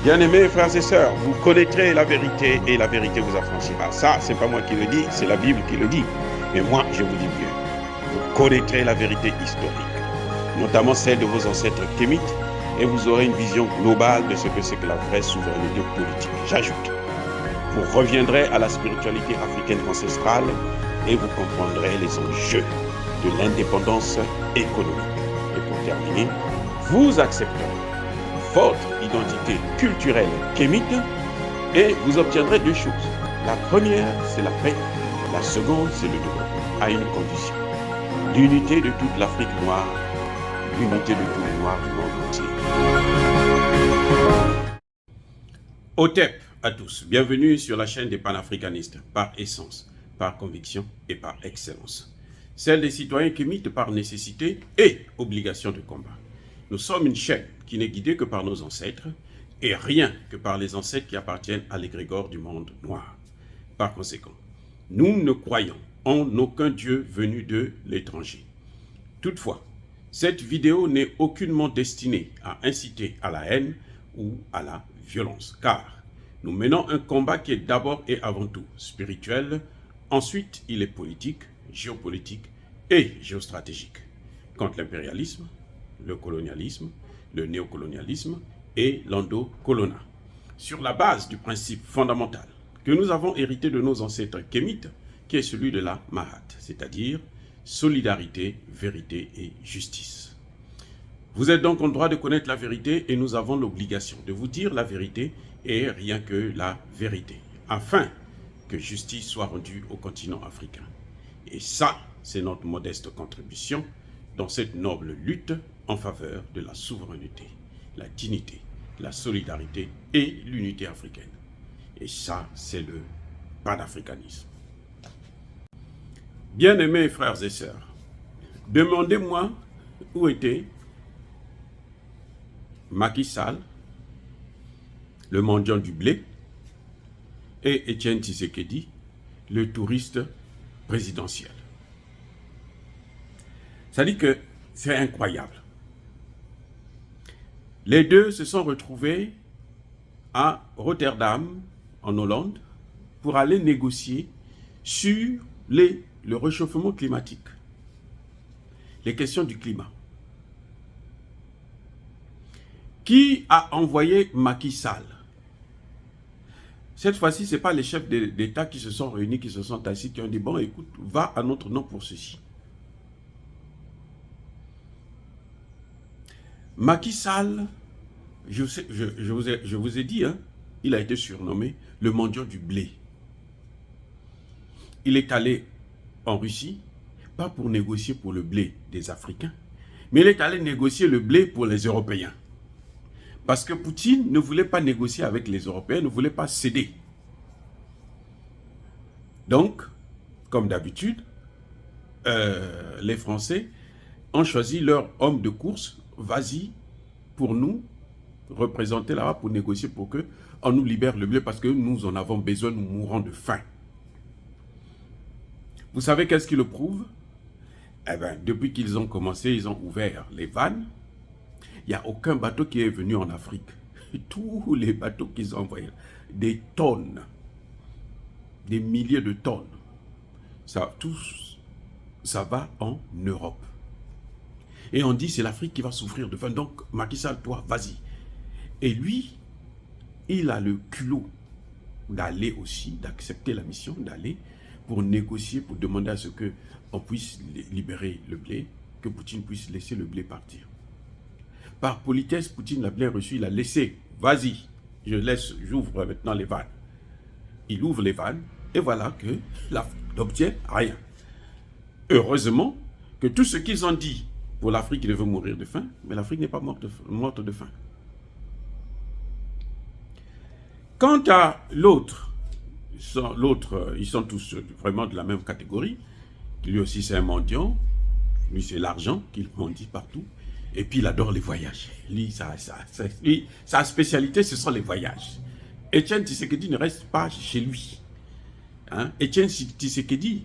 Bien-aimés frères et sœurs, vous connaîtrez la vérité et la vérité vous affranchira. Ça, c'est pas moi qui le dis, c'est la Bible qui le dit. Mais moi, je vous dis mieux. Vous connaîtrez la vérité historique, notamment celle de vos ancêtres kémites, et vous aurez une vision globale de ce que c'est que la vraie souveraineté politique. J'ajoute, vous reviendrez à la spiritualité africaine ancestrale et vous comprendrez les enjeux de l'indépendance économique. Et pour terminer, vous accepterez votre identité culturelle kémite et vous obtiendrez deux choses. La première, c'est la paix. La seconde, c'est le développement, à une condition. L'unité de toute l'Afrique noire, l'unité de tous les Noirs du monde entier. Otep à tous, bienvenue sur la chaîne des panafricanistes, par essence, par conviction et par excellence. Celle des citoyens kémites par nécessité et obligation de combat. Nous sommes une chaîne qui n'est guidée que par nos ancêtres et rien que par les ancêtres qui appartiennent à l'égrégore du monde noir. Par conséquent, nous ne croyons en aucun Dieu venu de l'étranger. Toutefois, cette vidéo n'est aucunement destinée à inciter à la haine ou à la violence, car nous menons un combat qui est d'abord et avant tout spirituel, ensuite il est politique, géopolitique et géostratégique, contre l'impérialisme, le colonialisme, le néocolonialisme et l'endocolonat, sur la base du principe fondamental que nous avons hérité de nos ancêtres kémites, qui est celui de la Mahat, c'est-à-dire solidarité, vérité et justice. Vous êtes donc en droit de connaître la vérité et nous avons l'obligation de vous dire la vérité et rien que la vérité, afin que justice soit rendue au continent africain. Et ça, c'est notre modeste contribution dans cette noble lutte en faveur de la souveraineté, la dignité, la solidarité et l'unité africaine. Et ça, c'est le panafricanisme. Bien-aimés frères et sœurs, demandez-moi où était Macky Sall, le mendiant du blé, et Étienne Tshisekedi, le touriste présidentiel. Ça dit que c'est incroyable. Les deux se sont retrouvés à Rotterdam, en Hollande, pour aller négocier sur le réchauffement climatique, les questions du climat. Qui a envoyé Macky Sall? Cette fois-ci, ce n'est pas les chefs d'État qui se sont réunis, qui se sont assis, qui ont dit, bon, écoute, va à notre nom pour ceci. Macky Sall, je vous ai dit, hein, il a été surnommé le mendiant du blé. Il est allé en Russie, pas pour négocier pour le blé des Africains, mais il est allé négocier le blé pour les Européens. Parce que Poutine ne voulait pas négocier avec les Européens, ne voulait pas céder. Donc, comme d'habitude, les Français ont choisi leur homme de course, vas-y, pour nous, représenter là-bas, pour négocier pour qu'on nous libère le blé, parce que nous en avons besoin, nous mourrons de faim. Vous savez qu'est-ce qui le prouve? Eh bien, depuis qu'ils ont commencé, ils ont ouvert les vannes. Il n'y a aucun bateau qui est venu en Afrique. Tous les bateaux qu'ils ont envoyés, des tonnes, des milliers de tonnes, ça va en Europe. Et on dit c'est l'Afrique qui va souffrir de faim. Donc Macky Sall, toi, vas-y. Et lui, il a le culot d'aller aussi, d'accepter la mission, d'aller pour négocier, pour demander à ce qu'on puisse libérer le blé, que Poutine puisse laisser le blé partir. Par politesse, Poutine l'a bien reçu, il a laissé, vas-y, j'ouvre maintenant les vannes. Il ouvre les vannes, et voilà que l'Afrique n'obtient rien. Heureusement que tout ce qu'ils ont dit pour l'Afrique, il devait mourir de faim, mais l'Afrique n'est pas morte de faim. Quant à l'autre, ils sont tous vraiment de la même catégorie. Lui aussi, c'est un mendiant. Lui, c'est l'argent qu'il mendie partout. Et puis, il adore les voyages. Lui, sa spécialité, ce sont les voyages. Étienne Tshisekedi ne reste pas chez lui. Hein? Étienne Tshisekedi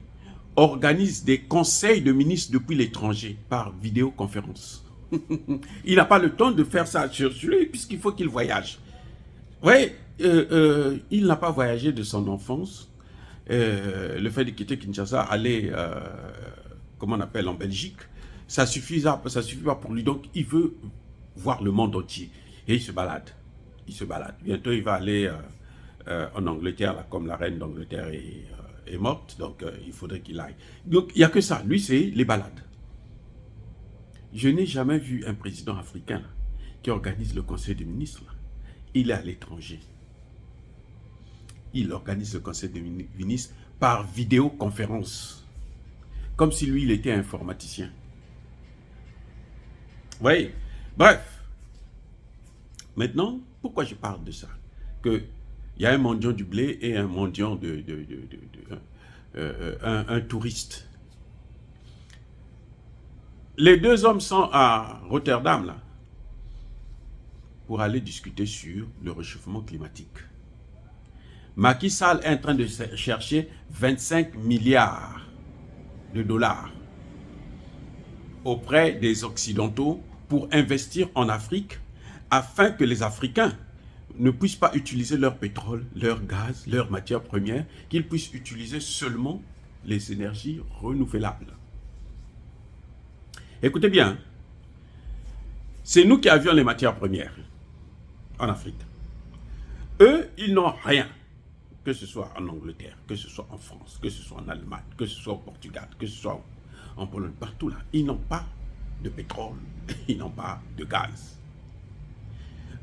organise des conseils de ministres depuis l'étranger par vidéoconférence. Il n'a pas le temps de faire ça sur lui, puisqu'il faut qu'il voyage. Oui, il n'a pas voyagé de son enfance. Le fait de quitter Kinshasa, aller, comment on appelle, en Belgique, ça suffit pas pour lui. Donc, il veut voir le monde entier. Et il se balade. Il se balade. Bientôt, il va aller en Angleterre, là, comme la reine d'Angleterre est morte. Donc, il faudrait qu'il aille. Donc, il n'y a que ça. Lui, c'est les balades. Je n'ai jamais vu un président africain là, qui organise le conseil des ministres. Là. Il est à l'étranger. Il organise le conseil des ministres par vidéoconférence. Comme si lui, il était informaticien. Oui. Bref. Maintenant, pourquoi je parle de ça? Il y a un mendiant du blé et un mendiant un touriste. Les deux hommes sont à Rotterdam, là, pour aller discuter sur le réchauffement climatique. Macky Sall est en train de chercher 25 milliards de dollars auprès des Occidentaux pour investir en Afrique afin que les Africains ne puissent pas utiliser leur pétrole, leur gaz, leurs matières premières, qu'ils puissent utiliser seulement les énergies renouvelables. Écoutez bien, c'est nous qui avions les matières premières en Afrique. Eux, ils n'ont rien, que ce soit en Angleterre, que ce soit en France, que ce soit en Allemagne, que ce soit au Portugal, que ce soit en Pologne, partout là. Ils n'ont pas de pétrole, ils n'ont pas de gaz.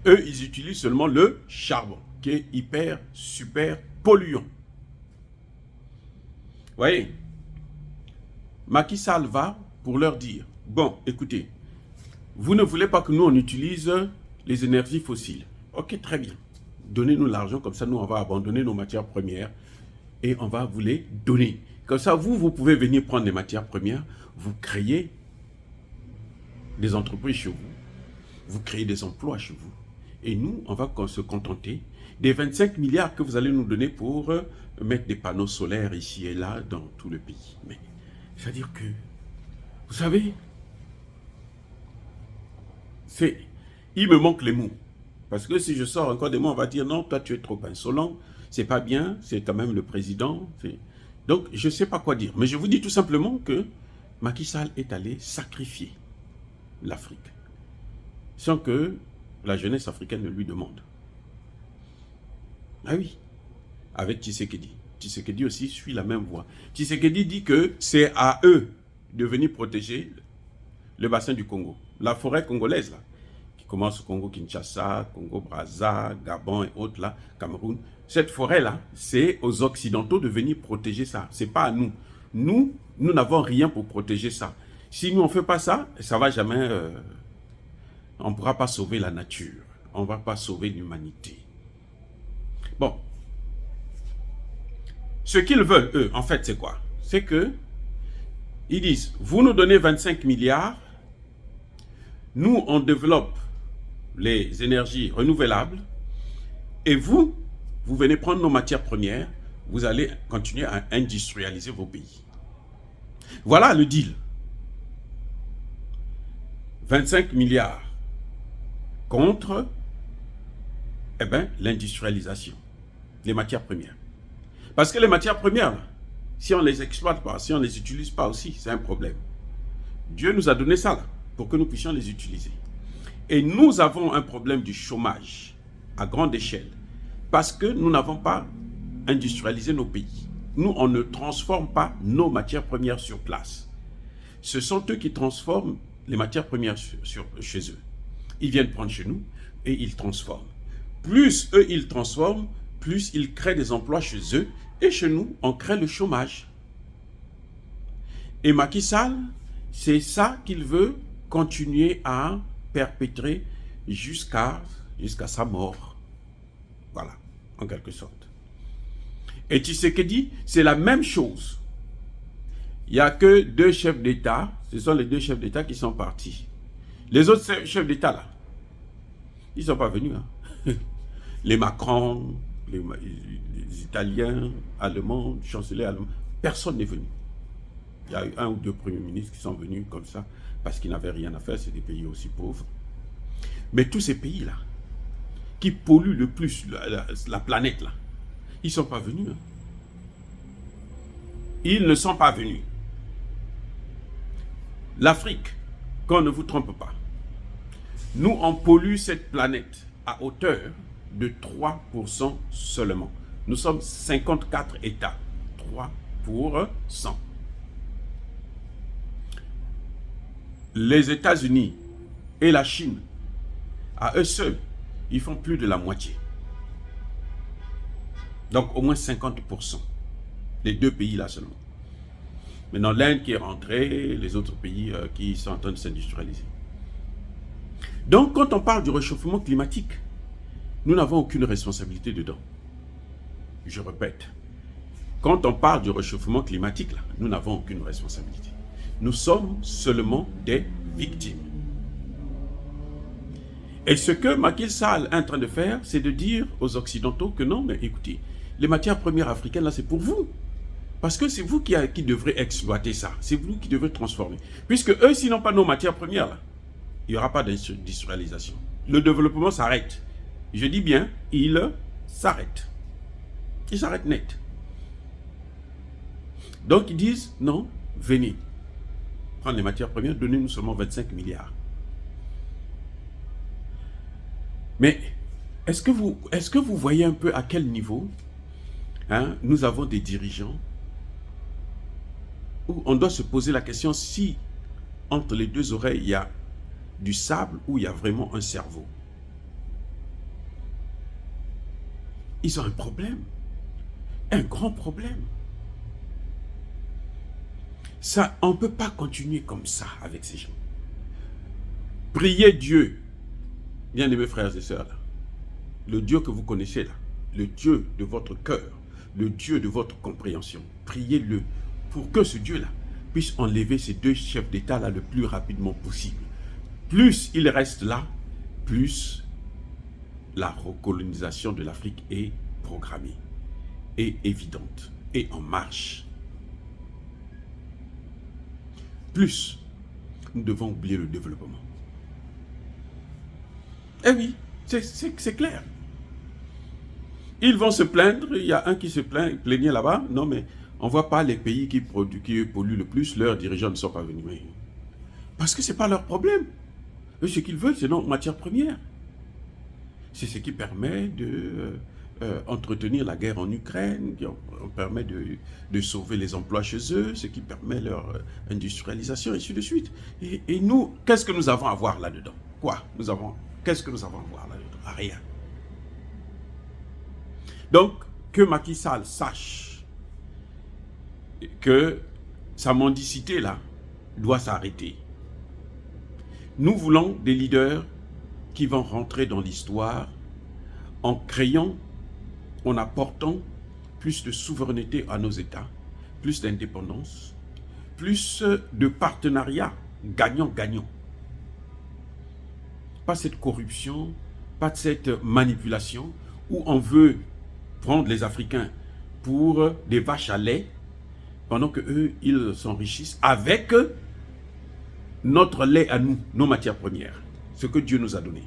Eux, ils utilisent seulement le charbon, qui est hyper, super polluant. Vous voyez, Macky Sall va pour leur dire, bon, écoutez, vous ne voulez pas que nous, on utilise les énergies fossiles. Ok, très bien. Donnez-nous l'argent, comme ça, nous, on va abandonner nos matières premières et on va vous les donner. Comme ça, vous pouvez venir prendre les matières premières, vous créez des entreprises chez vous, vous créez des emplois chez vous. Et nous, on va se contenter des 25 milliards que vous allez nous donner pour mettre des panneaux solaires ici et là dans tout le pays. Mais, c'est-à-dire que, vous savez, il me manque les mots. Parce que si je sors encore des mots, on va dire non, toi tu es trop insolent, c'est pas bien, c'est quand même le président. Donc je ne sais pas quoi dire. Mais je vous dis tout simplement que Macky Sall est allé sacrifier l'Afrique sans que la jeunesse africaine ne lui demande. Ah oui, avec Tshisekedi. Tshisekedi aussi suit la même voie. Tshisekedi dit que c'est à eux de venir protéger le bassin du Congo, la forêt congolaise là, qui commence au Congo-Kinshasa, Congo-Brazza, Gabon et autres là, Cameroun. Cette forêt là, c'est aux Occidentaux de venir protéger ça. C'est pas à nous. Nous n'avons rien pour protéger ça. Si nous on fait pas ça, ça va jamais. On ne pourra pas sauver la nature. On ne va pas sauver l'humanité. Bon. Ce qu'ils veulent, eux, en fait, c'est quoi? C'est que ils disent, vous nous donnez 25 milliards, nous, on développe les énergies renouvelables, et vous venez prendre nos matières premières, vous allez continuer à industrialiser vos pays. Voilà le deal. 25 milliards contre l'industrialisation, les matières premières. Parce que les matières premières, si on ne les exploite pas, si on ne les utilise pas aussi, c'est un problème. Dieu nous a donné ça là, pour que nous puissions les utiliser. Et nous avons un problème du chômage à grande échelle parce que nous n'avons pas industrialisé nos pays. Nous, on ne transforme pas nos matières premières sur place. Ce sont eux qui transforment les matières premières chez eux. Ils viennent prendre chez nous et ils transforment. Plus eux, ils transforment, plus ils créent des emplois chez eux. Et chez nous, on crée le chômage. Et Macky Sall, c'est ça qu'il veut continuer à perpétrer jusqu'à sa mort. Voilà, en quelque sorte. Et Tshisekedi, c'est la même chose. Il n'y a que 2 chefs d'État, ce sont les 2 chefs d'État qui sont partis. Les autres chefs d'État, là, ils ne sont pas venus. Hein. Les Macron, les Italiens, Allemands, le chancelier allemand, personne n'est venu. Il y a eu 1 ou 2 premiers ministres qui sont venus comme ça, parce qu'ils n'avaient rien à faire, c'est des pays aussi pauvres. Mais tous ces pays-là, qui polluent le plus la planète, là, ils ne sont pas venus. Hein. Ils ne sont pas venus. L'Afrique, qu'on ne vous trompe pas, nous, on pollue cette planète à hauteur de 3% seulement. Nous sommes 54 États. 3%. Les États-Unis et la Chine, à eux seuls, ils font plus de la moitié. Donc au moins 50%. Les deux pays là seulement. Maintenant, l'Inde qui est rentrée, les autres pays qui sont en train de s'industrialiser. Donc, quand on parle du réchauffement climatique, nous n'avons aucune responsabilité dedans. Je répète, quand on parle du réchauffement climatique, là, nous n'avons aucune responsabilité. Nous sommes seulement des victimes. Et ce que Macky Sall est en train de faire, c'est de dire aux Occidentaux que non, mais écoutez, les matières premières africaines, là, c'est pour vous. Parce que c'est vous qui devrez exploiter ça. C'est vous qui devrez transformer. Puisque eux, s'ils n'ont pas nos matières premières, là, il n'y aura pas d'industrialisation. Le développement s'arrête. Je dis bien, il s'arrête. Il s'arrête net. Donc ils disent, non, venez. Prendre les matières premières, donnez-nous seulement 25 milliards. Mais est-ce que vous voyez un peu à quel niveau nous avons des dirigeants où on doit se poser la question si entre les deux oreilles il y a du sable ou il y a vraiment un cerveau. Ils ont un problème, un grand problème. Ça, on ne peut pas continuer comme ça avec ces gens. Priez Dieu, bien-aimés frères et sœurs, là, le Dieu que vous connaissez là, le Dieu de votre cœur, le Dieu de votre compréhension. Priez-le pour que ce Dieu-là puisse enlever ces deux chefs d'État là le plus rapidement possible. Plus il reste là, plus la recolonisation de l'Afrique est programmée, est évidente, et en marche. Plus nous devons oublier le développement. Eh oui, c'est clair. Ils vont se plaindre, il y a un qui se plaignait là-bas, non mais on ne voit pas les pays qui polluent le plus, leurs dirigeants ne sont pas venus. Parce que ce n'est pas leur problème. Eux, ce qu'ils veulent, c'est nos matières premières. C'est ce qui permet de entretenir la guerre en Ukraine, qui permet de sauver les emplois chez eux, ce qui permet leur industrialisation, et ainsi de suite. Et nous, qu'est-ce que nous avons à voir là-dedans? Quoi? Qu'est-ce que nous avons à voir là-dedans? Rien. Donc, que Macky Sall sache que sa mendicité là doit s'arrêter. Nous voulons des leaders qui vont rentrer dans l'histoire en créant, en apportant plus de souveraineté à nos États, plus d'indépendance, plus de partenariat gagnant-gagnant. Pas cette corruption, pas de cette manipulation où on veut prendre les Africains pour des vaches à lait pendant qu'eux, ils s'enrichissent avec notre lait à nous, nos matières premières, ce que Dieu nous a donné.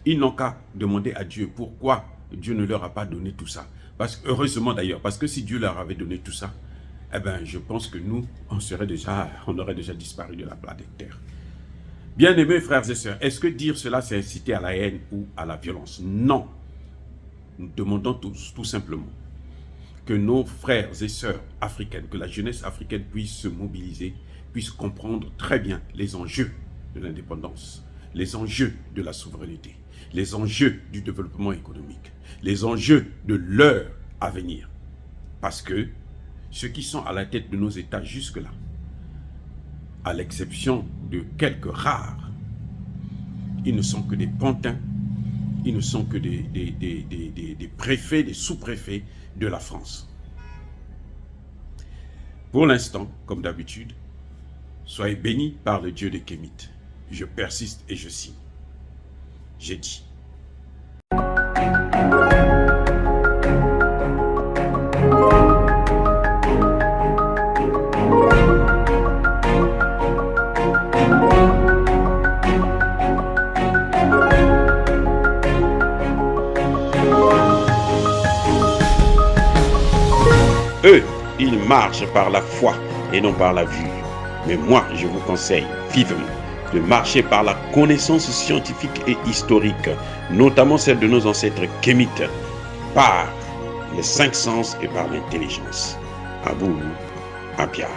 Ils n'ont qu'à demander à Dieu pourquoi Dieu ne leur a pas donné tout ça. Parce que, heureusement d'ailleurs, parce que si Dieu leur avait donné tout ça, eh ben, je pense que nous, on aurait déjà disparu de la planète Terre. Bien-aimés frères et sœurs, est-ce que dire cela, c'est inciter à la haine ou à la violence? Non. Nous demandons tout simplement que nos frères et sœurs africaines, que la jeunesse africaine puisse se mobiliser, puisse comprendre très bien les enjeux de l'indépendance, les enjeux de la souveraineté, les enjeux du développement économique, les enjeux de leur avenir. Parce que ceux qui sont à la tête de nos États jusque-là, à l'exception de quelques rares, ils ne sont que des pantins, ils ne sont que des préfets, des sous-préfets de la France. Pour l'instant, comme d'habitude, soyez bénis par le Dieu des Kémites. Je persiste et je signe. J'ai dit. Eux, ils marchent par la foi et non par la vue. Mais moi, je vous conseille vivement de marcher par la connaissance scientifique et historique, notamment celle de nos ancêtres kémites, par les cinq sens et par l'intelligence. Abou Abia.